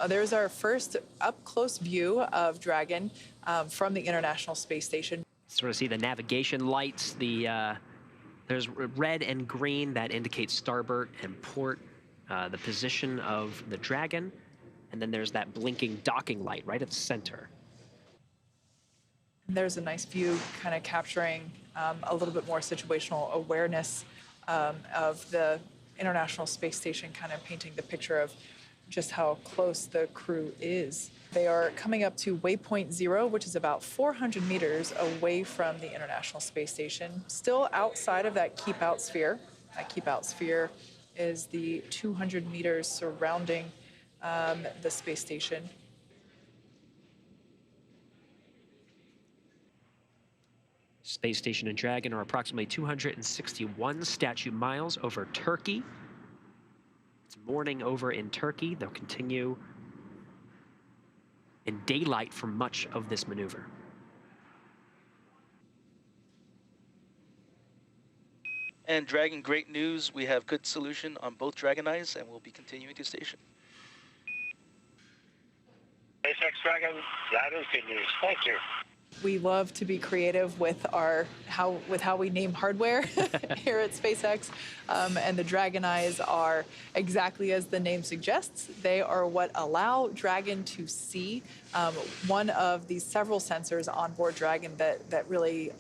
There's our first up-close view of Dragon from the International Space Station. Sort of see the navigation lights. There's red and green that indicates starboard and port, the position of the Dragon, and then there's that blinking docking light right at the center. There's a nice view kind of capturing a little bit more situational awareness of the International Space Station, kind of painting the picture of just how close the crew is. They are coming up to waypoint 0, which is about 400 meters away from the International Space Station, still outside of that keep-out sphere. That keep-out sphere is the 200 meters surrounding the space station. Space Station and Dragon are approximately 261 statute miles over Turkey. It's morning over in Turkey. They'll continue in daylight for much of this maneuver. And Dragon, great news. We have good solution on both Dragon eyes, and we'll be continuing to station. SpaceX Dragon, that is good news. Thank you. We love to be creative with how we name hardware here at SpaceX, and the Dragon eyes are exactly as the name suggests. They are what allow Dragon to see one of these several sensors on board Dragon that really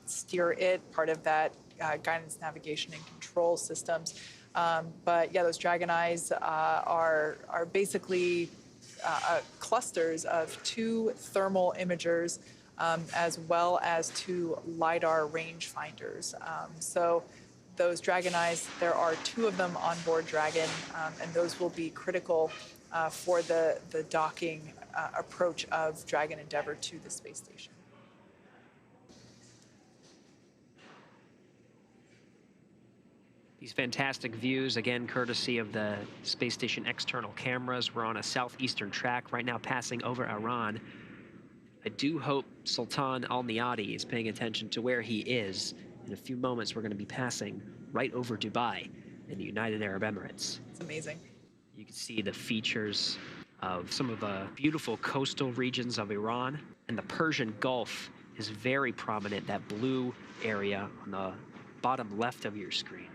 steer it, part of that guidance, navigation, and control systems. But yeah, those Dragon eyes are basically clusters of 2 thermal imagers, as well as 2 LiDAR rangefinders. So those Dragon eyes, there are 2 of them on board Dragon, and those will be critical for the docking approach of Dragon Endeavour to the space station. These fantastic views, again, courtesy of the space station external cameras. We're on a southeastern track right now passing over Iran. I do hope Sultan Alneyadi is paying attention to where he is. In a few moments, we're going to be passing right over Dubai in the United Arab Emirates. It's amazing. You can see the features of some of the beautiful coastal regions of Iran, and the Persian Gulf is very prominent, that blue area on the bottom left of your screen.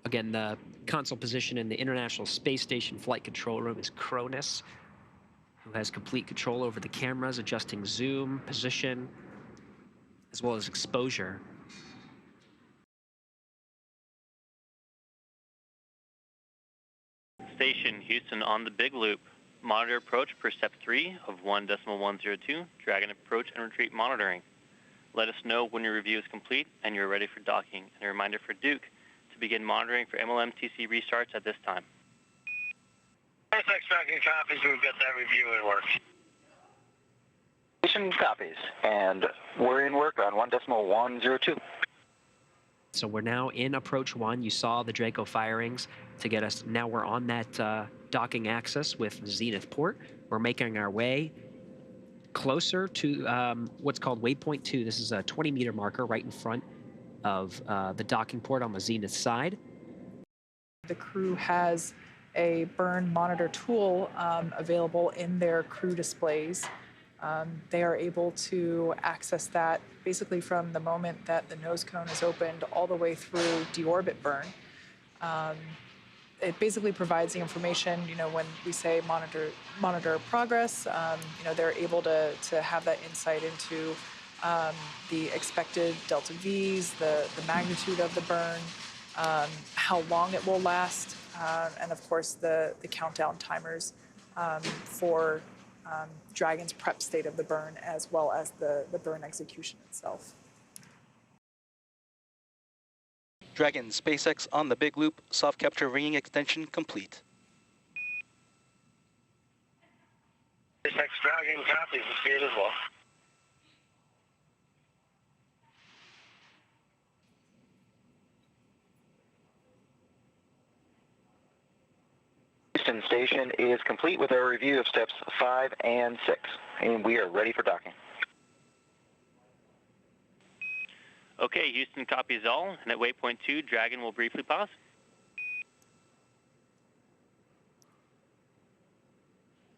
Again, the console position in the International Space Station Flight Control Room is Cronus, who has complete control over the cameras, adjusting zoom, position, as well as exposure. Station Houston on the Big Loop. Monitor approach per step 3 of 1.102, Dragon approach and retreat monitoring. Let us know when your review is complete and you're ready for docking. And a reminder for Duke to begin monitoring for MLMTC restarts at this time. SpaceX Dragon copies, we've got that review in work. Station copies, and we're in work on 1.102. So we're now in approach 1. You saw the Draco firings to get us. Now we're on that docking axis with Zenith port. We're making our way closer to what's called waypoint 2. This is a 20-meter marker right in front of the docking port on the Zenith side. The crew has a burn monitor tool available in their crew displays. They are able to access that basically from the moment that the nose cone is opened all the way through deorbit burn. It basically provides the information, when we say monitor progress, they're able to have that insight into the expected delta Vs, the magnitude of the burn, how long it will last, and of course the countdown timers for Dragon's prep state of the burn, as well as the burn execution itself. Dragon, SpaceX on the Big Loop, soft capture ringing extension complete. SpaceX Dragon copies, it's good as well. Houston Station is complete with our review of steps 5 and 6, and we are ready for docking. Okay, Houston copies all, and at waypoint 2, Dragon will briefly pause.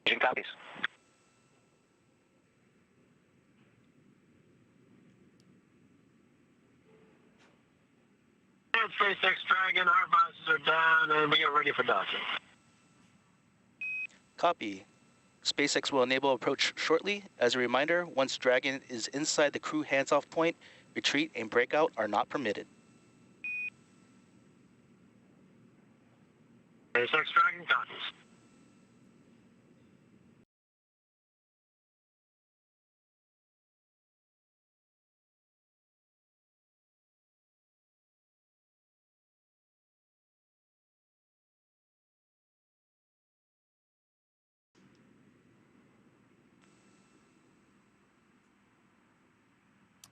Vision copies. SpaceX Dragon, our boxes are down, and we get ready for docking. Copy. SpaceX will enable approach shortly. As a reminder, once Dragon is inside the crew hands-off point, retreat and breakout are not permitted. SpaceX Dragon copies.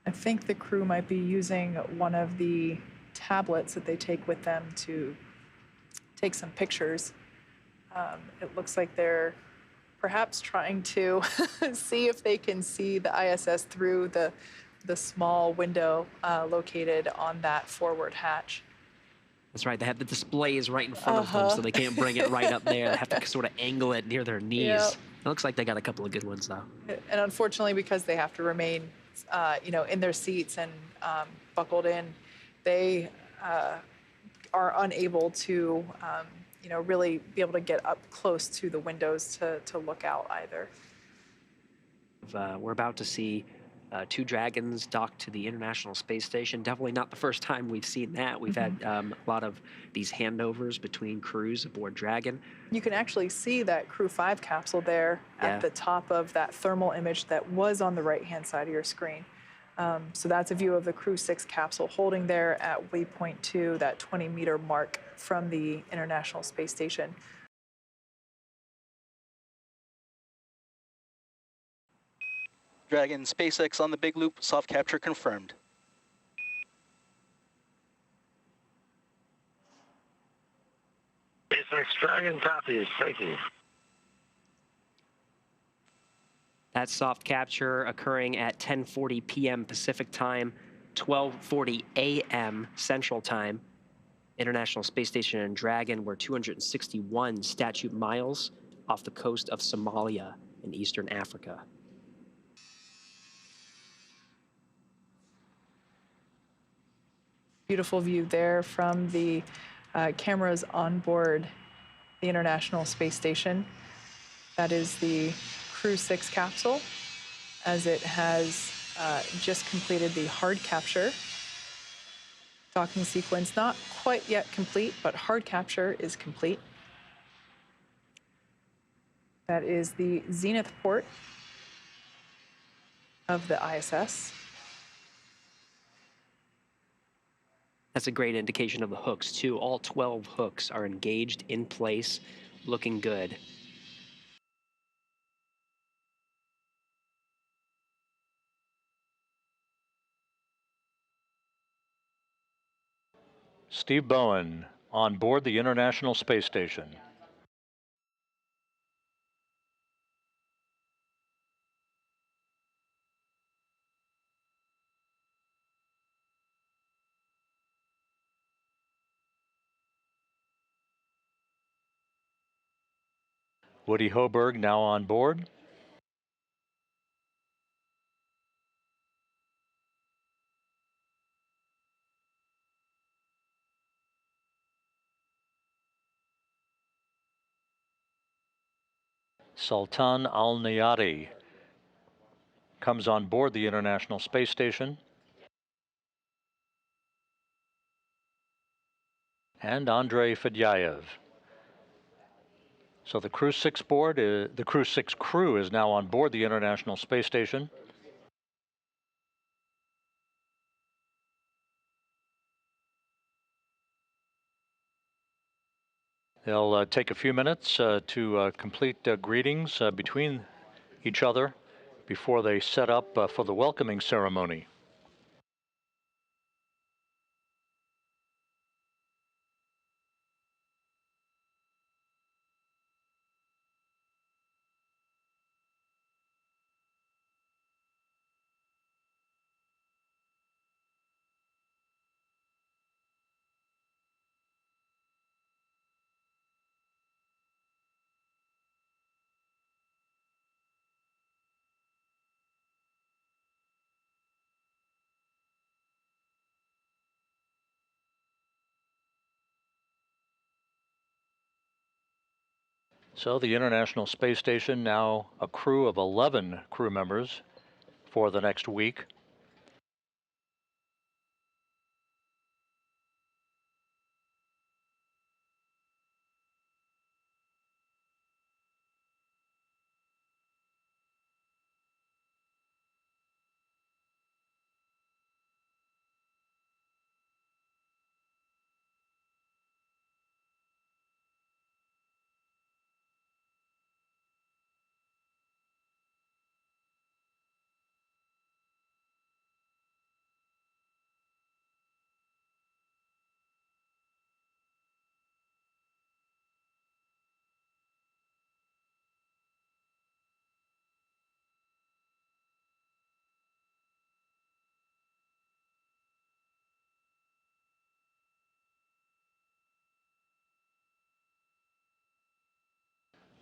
I think the crew might be using one of the tablets that they take with them to take some pictures. It looks like they're perhaps trying to see if they can see the ISS through the small window located on that forward hatch. That's right. They have the displays right in front of them, so they can't bring it right up there. They have to sort of angle it near their knees. Yep. It looks like they got a couple of good ones, though. And unfortunately, because they have to remain, in their seats and buckled in, they are unable to, really be able to get up close to the windows to look out either. We're about to see 2 Dragons dock to the International Space Station. Definitely not the first time we've seen that. We've had a lot of these handovers between crews aboard Dragon. You can actually see that Crew 5 capsule there at the top of that thermal image that was on the right-hand side of your screen. So that's a view of the Crew 6 capsule holding there at waypoint 2, that 20-meter mark from the International Space Station. Dragon, SpaceX on the big loop, soft capture confirmed. SpaceX Dragon copies. Thank you. That soft capture occurring at 10:40 p.m. Pacific Time, 12:40 a.m. Central Time. International Space Station and Dragon were 261 statute miles off the coast of Somalia in Eastern Africa. Beautiful view there from the cameras on board the International Space Station. That is the Crew 6 capsule, as it has just completed the hard capture. Docking sequence not quite yet complete, but hard capture is complete. That is the zenith port of the ISS. That's a great indication of the hooks, too. All 12 hooks are engaged in place, looking good. Steve Bowen, on board the International Space Station. Woody Hoburg now on board. Sultan Alneyadi comes on board the International Space Station. And Andrey Fedyaev. So the Crew 6 crew is now on board the International Space Station. They'll take a few minutes to complete greetings between each other before they set up for the welcoming ceremony. So the International Space Station now a crew of 11 crew members for the next week.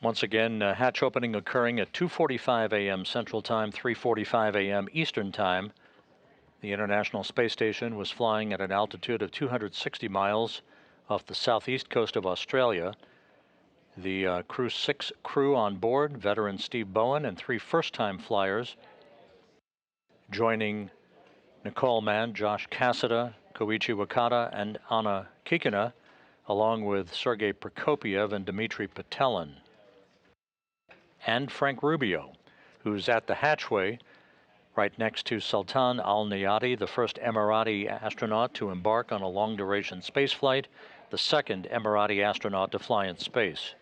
Once again, hatch opening occurring at 2:45 a.m. Central Time, 3:45 a.m. Eastern Time. The International Space Station was flying at an altitude of 260 miles off the southeast coast of Australia. The Crew 6 crew on board, veteran Steve Bowen and 3 first-time flyers, joining Nicole Mann, Josh Cassada, Koichi Wakata, and Anna Kikina, along with Sergei Prokopiev and Dmitry Patelin. And Frank Rubio, who's at the hatchway right next to Sultan Alneyadi, the first Emirati astronaut to embark on a long-duration spaceflight, the second Emirati astronaut to fly in space.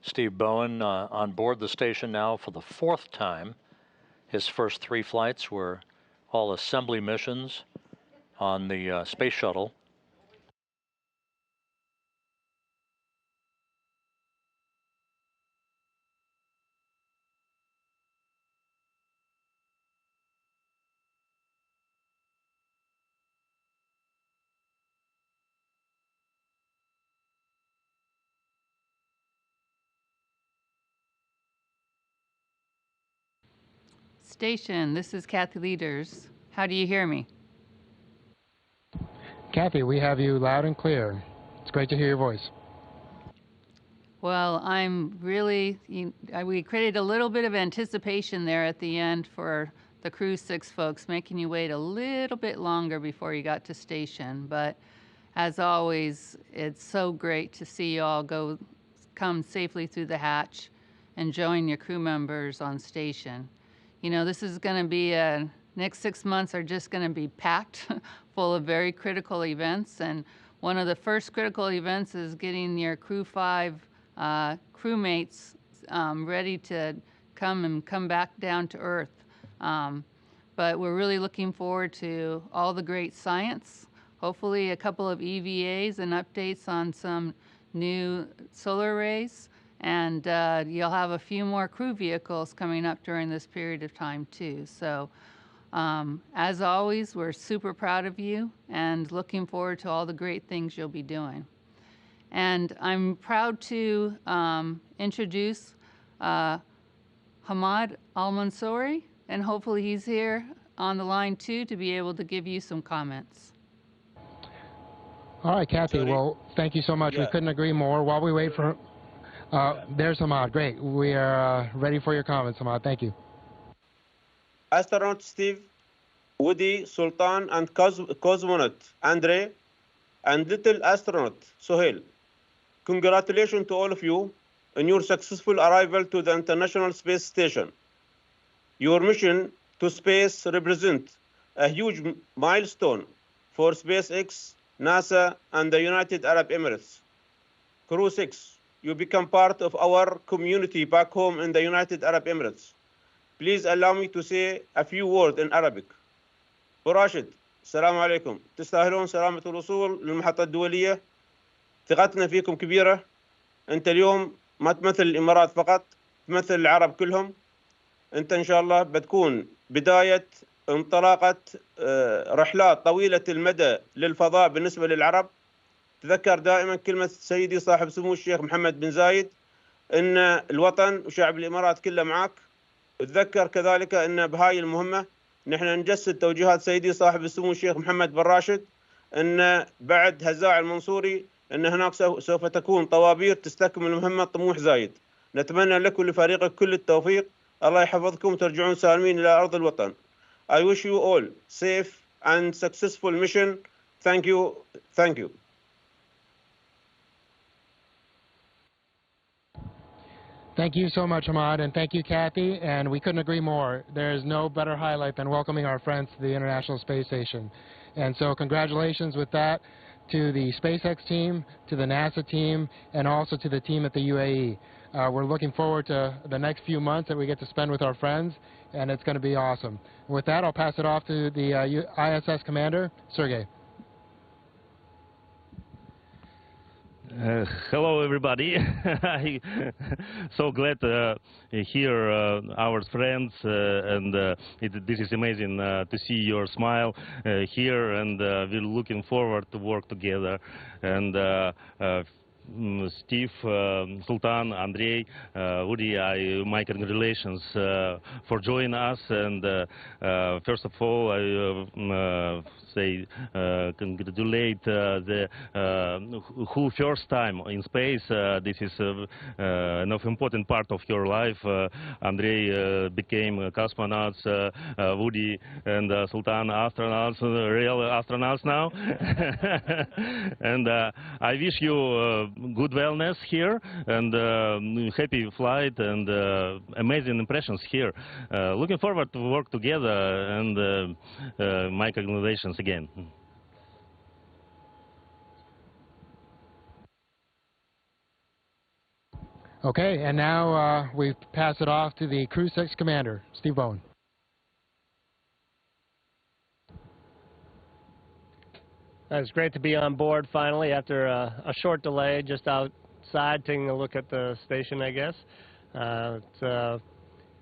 Steve Bowen on board the station now for the 4th time. His first 3 flights were all assembly missions on the space shuttle. Station, this is Kathy Leaders. How do you hear me? Kathy, we have you loud and clear. It's great to hear your voice. Well, I'm really, we created a little bit of anticipation there at the end for the Crew 6 folks, making you wait a little bit longer before you got to station. But as always, it's so great to see you all come safely through the hatch and join your crew members on station. You know, this is going to be next 6 months are just going to be packed full of very critical events. And one of the first critical events is getting your Crew 5 crewmates ready to come back down to Earth. But we're really looking forward to all the great science, hopefully a couple of EVAs and updates on some new solar arrays. And you'll have a few more crew vehicles coming up during this period of time too. So as always, we're super proud of you and looking forward to all the great things you'll be doing. And I'm proud to introduce Hamad Al-Mansouri, and hopefully he's here on the line too to be able to give you some comments. All right, Kathy, well, thank you so much. We couldn't agree more. While we wait for... there's Hamad. Great. We are ready for your comments, Hamad. Thank you. Astronaut Steve, Woody, Sultan, and cosmonaut Andrey, and little astronaut Sohail. Congratulations to all of you on your successful arrival to the International Space Station. Your mission to space represents a huge milestone for SpaceX, NASA, and the United Arab Emirates. Crew 6, you become part of our community back home in the United Arab Emirates. Please allow me to say a few words in Arabic. براشد، السلام عليكم. تستاهلون سلامة الوصول للمحطة الدولية. ثقتنا فيكم كبيرة. أنت اليوم ما تمثل الإمارات فقط، تمثل العرب كلهم. أنت إن شاء الله بتكون بداية انطلاقة رحلات طويلة المدى للفضاء بالنسبة للعرب. تذكر دائما كلمة سيدي صاحب سمو الشيخ محمد بن زايد أن الوطن وشعب الإمارات كله معك. تذكر كذلك أن بهاي المهمة نحن نجسد توجيهات سيدي صاحب السمو الشيخ محمد بن راشد أن بعد هزاع المنصوري أن هناك سوف تكون طوابير تستكمل مهمة طموح زايد. نتمنى لك ولفريقك كل التوفيق. الله يحفظكم وترجعون سالمين إلى أرض الوطن. I wish you all safe and successful mission. Thank you. Thank you. Thank you so much, Ahmad, and thank you, Kathy. And we couldn't agree more. There is no better highlight than welcoming our friends to the International Space Station. And so congratulations with that to the SpaceX team, to the NASA team, and also to the team at the UAE. We're looking forward to the next few months that we get to spend with our friends, and it's going to be awesome. With that, I'll pass it off to the ISS commander, Sergey. Hello, everybody. I'm so glad to hear our friends, and this is amazing to see your smile here, and we're looking forward to work together. And Steve, Sultan, Andrey, Woody, my congratulations for joining us. And first of all, I say congratulate the who first time in space. This is an important part of your life. Andrey became cosmonauts, Woody and Sultan astronauts, real astronauts now. And I wish you good wellness here, and happy flight, and amazing impressions here. Looking forward to work together, and my congratulations again. Okay, and now we pass it off to the Crew 6 commander, Steve Bowen. It's great to be on board finally after a short delay, just outside taking a look at the station, I guess. It's a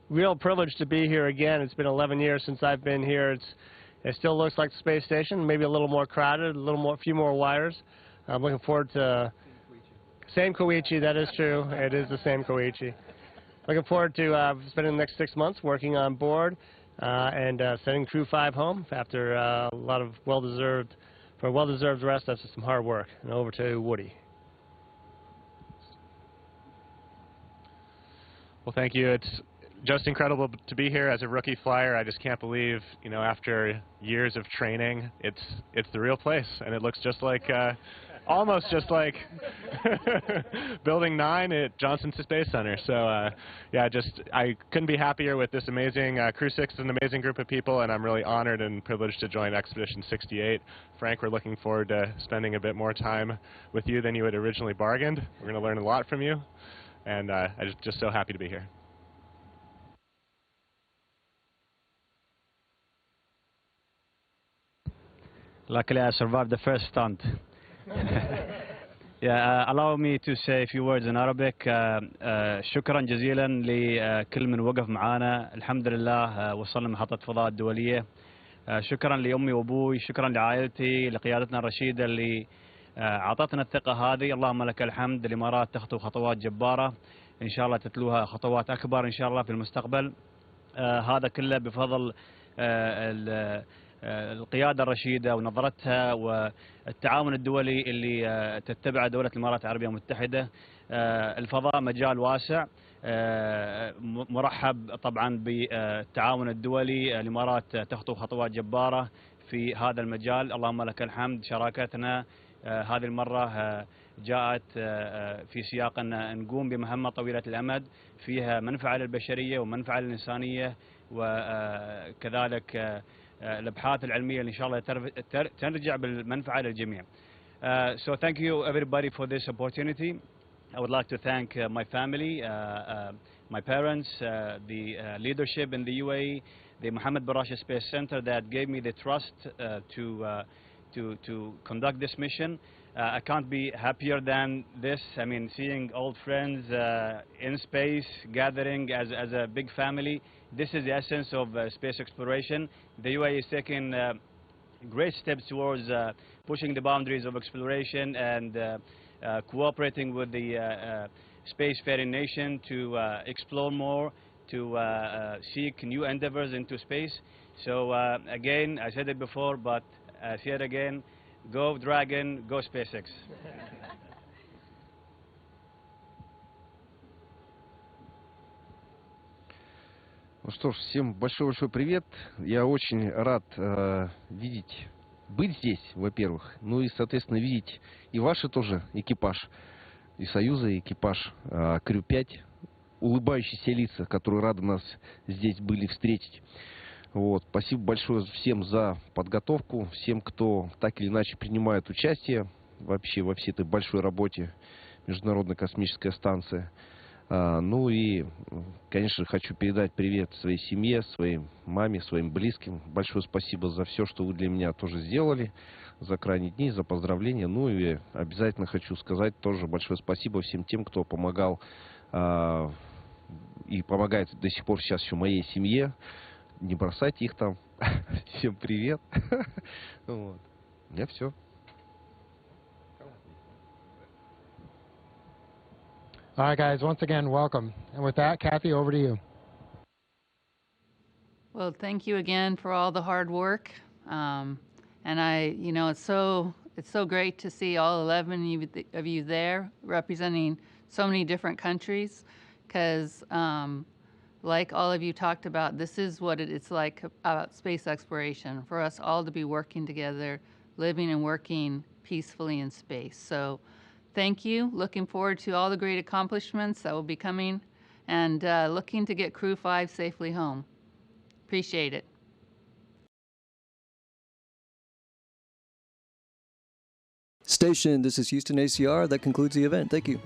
real privilege to be here again. It's been 11 years since I've been here. It still looks like the space station, maybe a little more crowded, a few more wires. I'm looking forward to same Koichi, that is true. It is the same Koichi. Looking forward to spending the next 6 months working on board and sending Crew 5 home after a lot of well-deserved rest after some hard work. And over to Woody. Well, thank you. It's just incredible to be here as a rookie flyer. I just can't believe, you know, after years of training, it's the real place, and it looks just like, almost just like Building 9 at Johnson Space Center. So, yeah, I couldn't be happier with this amazing Crew 6 is an amazing group of people, and I'm really honored and privileged to join Expedition 68. Frank, we're looking forward to spending a bit more time with you than you had originally bargained. We're going to learn a lot from you, and I'm just so happy to be here. Luckily, I survived the first stunt. Yeah, allow me to say a few words in Arabic. شكرا جزيلا لكل من وقف معانا. الحمد لله وصلنا محطة فضاء الدولية. شكرا لأمي وأبوي، شكرا لعائلتي، لقيادتنا الرشيدة اللي أعطتنا الثقة هذه. اللهم لك الحمد. الإمارات تخطو خطوات جبارة، إن شاء الله تتلوها خطوات أكبر إن شاء الله في المستقبل. هذا كله بفضل القيادة الرشيدة ونظرتها والتعاون الدولي اللي تتبعه دولة الإمارات العربية المتحدة. الفضاء مجال واسع، مرحب طبعا بالتعاون الدولي. الإمارات تخطو خطوات جبارة في هذا المجال، اللهم لك الحمد. شراكتنا هذه المرة جاءت في سياق أن نقوم بمهمة طويلة الأمد فيها منفعة للبشرية ومنفعة للإنسانية، وكذلك الابحاث العلميه اللي ان شاء الله ترجع بالمنفعه للجميع. So thank you everybody for this opportunity. I would like to thank my family, my parents, the leadership in the UAE, the Mohammed bin Rashid Space Center that gave me the trust to to conduct this mission. I can't be happier than this. I mean, seeing old friends in space, gathering as a big family. This is the essence of space exploration. The UAE is taking great steps towards pushing the boundaries of exploration and cooperating with the spacefaring nation to explore more, to seek new endeavors into space. So again, I said it before, but I say it again, go Dragon, go SpaceX. Ну что ж, всем большой-большой привет. Я очень рад быть здесь, во-первых, ну и, соответственно, видеть и ваши тоже экипаж, и Союза, и экипаж Крю 5, улыбающиеся лица, которые рады нас здесь были встретить. Вот. Спасибо большое всем за подготовку, всем, кто так или иначе принимает участие вообще во всей этой большой работе Международной космической станции. Ну и, конечно, хочу передать привет своей семье, своей маме, своим близким. Большое спасибо за все, что вы для меня тоже сделали, за крайние дни, за поздравления. Ну и обязательно хочу сказать тоже большое спасибо всем тем, кто помогал и помогает до сих пор сейчас еще моей семье. Не бросайте их там. Всем привет. Вот. У меня все. All right, guys, once again, welcome. And with that, Kathy, over to you. Well, thank you again for all the hard work. And it's so great to see all 11 of you there representing so many different countries, because like all of you talked about, this is what it's like about space exploration, for us all to be working together, living and working peacefully in space. So thank you. Looking forward to all the great accomplishments that will be coming, and looking to get Crew 5 safely home. Appreciate it. Station, this is Houston ACR. That concludes the event. Thank you.